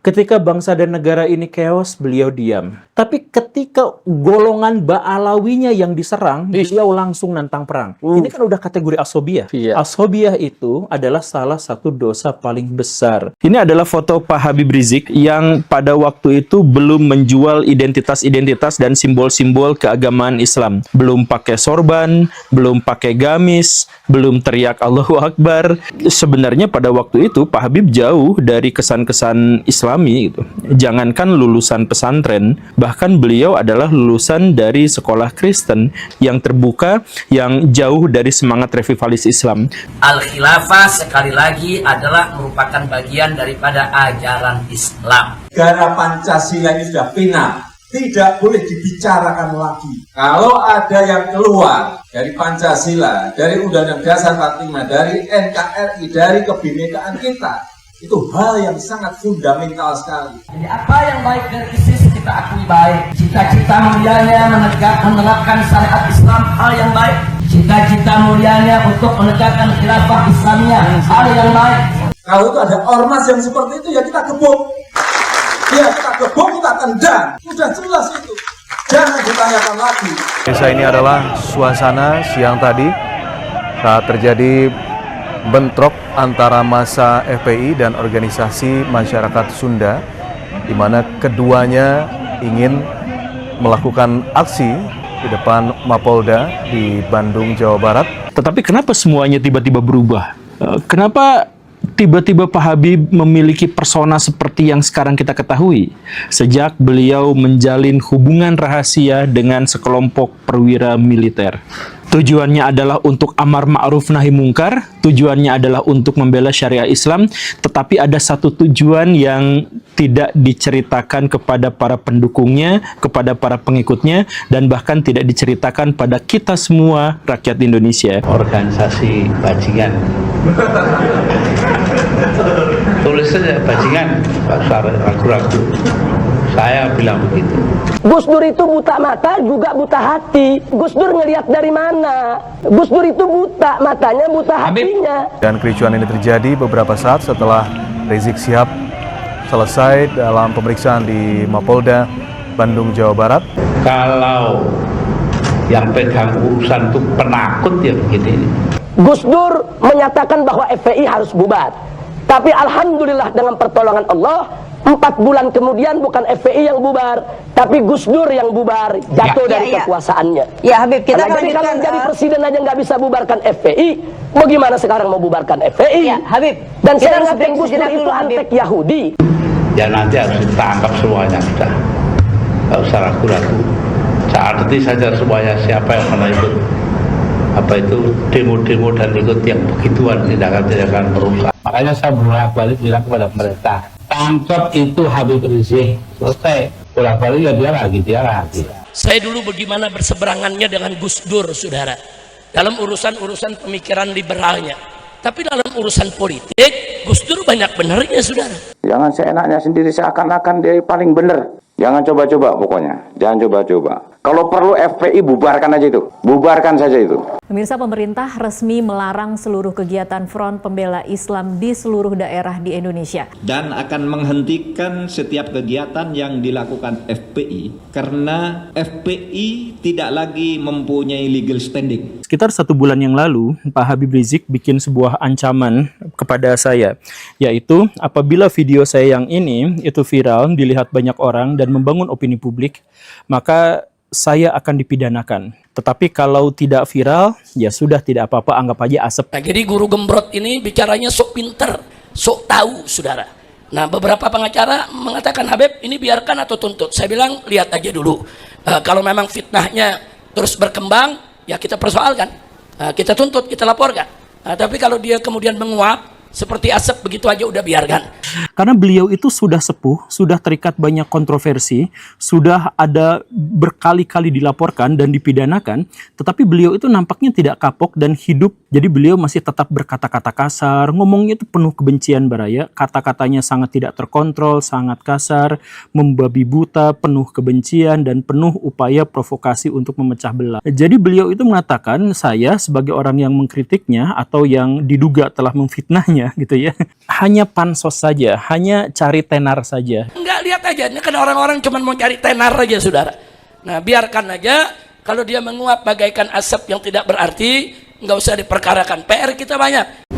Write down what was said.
Ketika bangsa dan negara ini chaos, beliau diam. Tapi ketika golongan Ba'alawinya yang diserang, beliau langsung nantang perang. Ini kan udah kategori asobiah. Asobiah itu adalah salah satu dosa paling besar. Ini adalah foto Pak Habib Rizik yang pada waktu itu belum menjual identitas-identitas dan simbol-simbol keagamaan Islam. Belum pakai sorban, belum pakai gamis, belum teriak Allahu Akbar. Sebenarnya pada waktu itu Pak Habib jauh dari kesan-kesan Islami gitu. Jangankan lulusan pesantren, bahkan beliau adalah lulusan dari sekolah Kristen yang terbuka, yang jauh dari semangat revivalis Islam. Al-Khilafah sekali lagi adalah merupakan bagian daripada ajaran Islam. Negara Pancasila ini sudah final, tidak boleh dibicarakan lagi. Kalau ada yang keluar dari Pancasila, dari Undang-Undang Dasar 45, dari NKRI, dari kebinekaan kita, itu hal yang sangat fundamental sekali. Jadi apa yang baik dari ISIS kita akui baik. Cita-cita mulianya menerapkan syariat Islam, hal yang baik. Cita-cita mulianya untuk menegakkan khilafah Islamiyah, hal yang baik. Kalau itu ada ormas yang seperti itu, ya kita gebuk. Ya kita gebuk, kita tendang. Sudah jelas itu. Jangan ditanyakan lagi. Desa ini adalah suasana siang tadi saat terjadi bentrok antara massa FPI dan organisasi masyarakat Sunda, di mana keduanya ingin melakukan aksi di depan Mapolda di Bandung, Jawa Barat. Tetapi kenapa semuanya tiba-tiba berubah? Kenapa tiba-tiba Pak Habib memiliki persona seperti yang sekarang kita ketahui? Sejak beliau menjalin hubungan rahasia dengan sekelompok perwira militer. Tujuannya adalah untuk amar ma'ruf nahi mungkar, tujuannya adalah untuk membela syariah Islam, tetapi ada satu tujuan yang tidak diceritakan kepada para pendukungnya, kepada para pengikutnya, dan bahkan tidak diceritakan pada kita semua rakyat Indonesia. Organisasi bajingan. Tulis saja bajingan, pasar ragu-ragu. Saya bilang begitu. Gus Dur itu buta mata juga buta hati. Gus Dur ngelihat dari mana? Gus Dur itu buta matanya, buta hatinya. Dan kericuan ini terjadi beberapa saat setelah Rizik Syihab selesai dalam pemeriksaan di Mapolda Bandung, Jawa Barat. Kalau yang pegang urusan itu penakut ya begini. Gus Dur menyatakan bahwa FPI harus bubar. Tapi alhamdulillah dengan pertolongan Allah, 4 bulan kemudian bukan FPI yang bubar, tapi Gus Dur yang bubar, jatuh dari kekuasaannya. Ya Habib, kita jadi kalau jadi presiden aja nggak bisa bubarkan FPI, bagaimana sekarang mau bubarkan FPI? Ya, Habib. Dan saya ingatkan Gus Dur itu antek Yahudi. Ya nanti harus ditangkap semuanya sudah. Nggak usah ragu-ragu. Catat saja semuanya siapa yang pernah ikut apa itu demo-demo dan ikut yang begituan tindakan-tindakan merusak. Makanya saya bolak-balik bilang kepada mereka, tangkap itu Habib Rizik, selesai. Bolak-balik ya dia lagi. Saya dulu bagaimana berseberangannya dengan Gus Dur, saudara, dalam urusan-urusan pemikiran liberalnya. Tapi dalam urusan politik, Gus Dur banyak benarnya, saudara. Jangan seenaknya sendiri seakan-akan dia paling benar. Jangan coba-coba pokoknya. Jangan coba-coba. Kalau perlu FPI bubarkan aja itu. Bubarkan saja itu. Pemirsa, pemerintah resmi melarang seluruh kegiatan Front Pembela Islam di seluruh daerah di Indonesia. Dan akan menghentikan setiap kegiatan yang dilakukan FPI karena FPI tidak lagi mempunyai legal standing. Sekitar 1 bulan yang lalu, Pak Habib Rizik bikin sebuah ancaman kepada saya, yaitu apabila video saya yang ini itu viral, dilihat banyak orang dan membangun opini publik, maka saya akan dipidanakan. Tetapi kalau tidak viral, ya sudah, tidak apa-apa, anggap aja asap. Nah, jadi guru gembrot ini bicaranya sok pinter, sok tahu, saudara. Nah, beberapa pengacara mengatakan, Habib, ini biarkan atau tuntut? Saya bilang, lihat aja dulu. Kalau memang fitnahnya terus berkembang, ya kita persoalkan. Kita tuntut, kita laporkan. Tapi kalau dia kemudian menguap, seperti asap begitu aja udah biarkan. Karena beliau itu sudah sepuh, sudah terikat banyak kontroversi, sudah ada berkali-kali dilaporkan dan dipidanakan, tetapi beliau itu nampaknya tidak kapok dan hidup. Jadi beliau masih tetap berkata-kata kasar, ngomongnya itu penuh kebencian baraya, kata-katanya sangat tidak terkontrol, sangat kasar, membabi buta, penuh kebencian dan penuh upaya provokasi untuk memecah belah. Jadi beliau itu mengatakan saya sebagai orang yang mengkritiknya atau yang diduga telah memfitnahnya semuanya gitu ya. Hanya pansos saja, hanya cari tenar saja. Enggak, lihat aja, ini kan orang-orang cuma mau cari tenar aja, saudara. Nah, biarkan aja, kalau dia menguap bagaikan asap yang tidak berarti, nggak usah diperkarakan. PR kita banyak.